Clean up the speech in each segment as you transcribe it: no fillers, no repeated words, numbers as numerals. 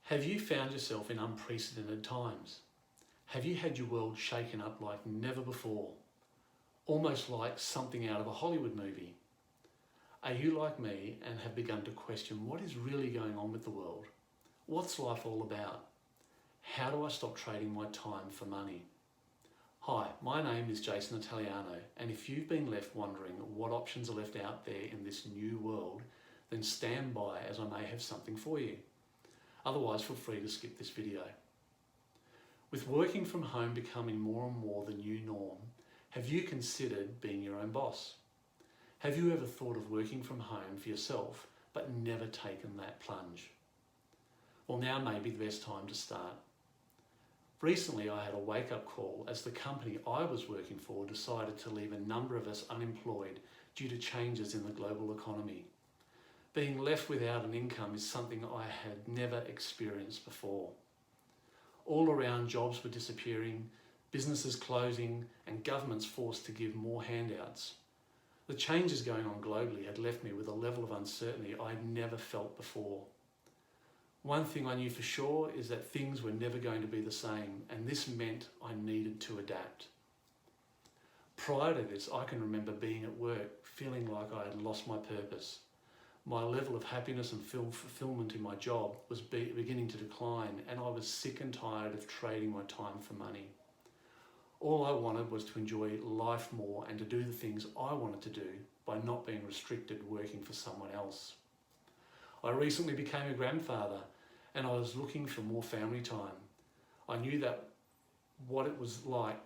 Have you found yourself in unprecedented times? Have you had your world shaken up like never before? Almost like something out of a Hollywood movie? Are you like me and have begun to question what is really going on with the world? What's life all about? How do I stop trading my time for money? Hi, my name is Jason Italiano, and if you've been left wondering what options are left out there in this new world, then stand by as I may have something for you. Otherwise, feel free to skip this video. With working from home becoming more and more the new norm, have you considered being your own boss? Have you ever thought of working from home for yourself but never taken that plunge? Well, now may be the best time to start. Recently, I had a wake-up call as the company I was working for decided to leave a number of us unemployed due to changes in the global economy. Being left without an income is something I had never experienced before. All around, jobs were disappearing, businesses closing, and governments forced to give more handouts. The changes going on globally had left me with a level of uncertainty I'd never felt before. One thing I knew for sure is that things were never going to be the same, and this meant I needed to adapt. Prior to this, I can remember being at work feeling like I had lost my purpose. My level of happiness and fulfillment in my job was beginning to decline, and I was sick and tired of trading my time for money. All I wanted was to enjoy life more and to do the things I wanted to do by not being restricted working for someone else. I recently became a grandfather and I was looking for more family time. I knew that what it was like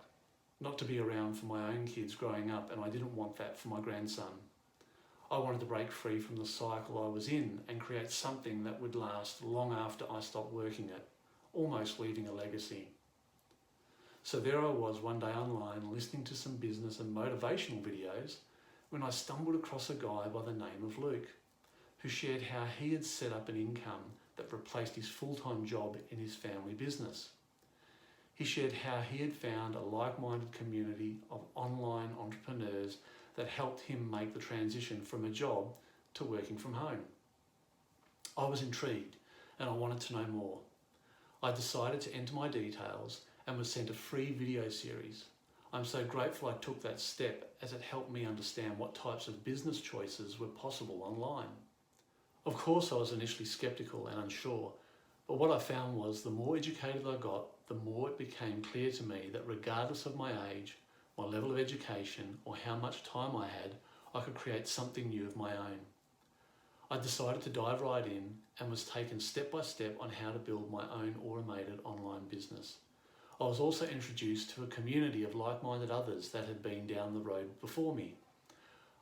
not to be around for my own kids growing up, and I didn't want that for my grandson. I wanted to break free from the cycle I was in and create something that would last long after I stopped working it, almost leaving a legacy. So there I was one day online listening to some business and motivational videos when I stumbled across a guy by the name of Luke, who shared how he had set up an income that replaced his full-time job in his family business. He shared how he had found a like-minded community of online entrepreneurs that helped him make the transition from a job to working from home. I was intrigued and I wanted to know more. I decided to enter my details and was sent a free video series. I'm so grateful I took that step, as it helped me understand what types of business choices were possible online. Of course, I was initially skeptical and unsure, but what I found was the more educated I got, the more it became clear to me that regardless of my age, my level of education, or how much time I had, I could create something new of my own. I decided to dive right in and was taken step by step on how to build my own automated online business. I was also introduced to a community of like-minded others that had been down the road before me.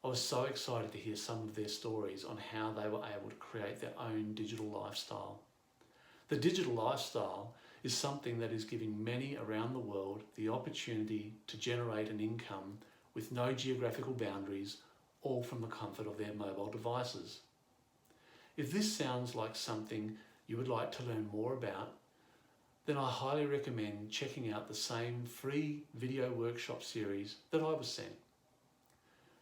I was so excited to hear some of their stories on how they were able to create their own digital lifestyle. The digital lifestyle is something that is giving many around the world the opportunity to generate an income with no geographical boundaries, all from the comfort of their mobile devices. If this sounds like something you would like to learn more about, then I highly recommend checking out the same free video workshop series that I was sent.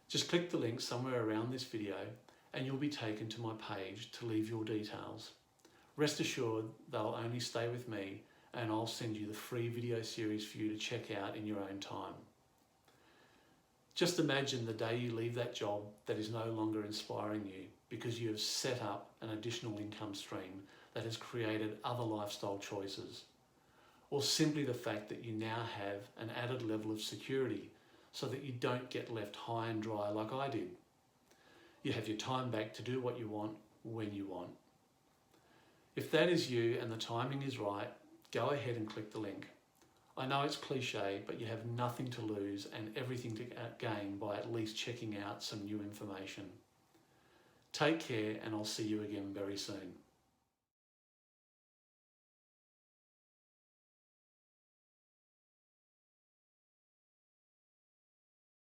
Just click the link somewhere around this video and you'll be taken to my page to leave your details. Rest assured they'll only stay with me, and I'll send you the free video series for you to check out in your own time. Just imagine the day you leave that job that is no longer inspiring you because you have set up an additional income stream that has created other lifestyle choices. Or simply the fact that you now have an added level of security so that you don't get left high and dry like I did. You have your time back to do what you want when you want. If that is you and the timing is right, go ahead and click the link. I know it's cliche, but you have nothing to lose and everything to gain by at least checking out some new information. Take care, and I'll see you again very soon.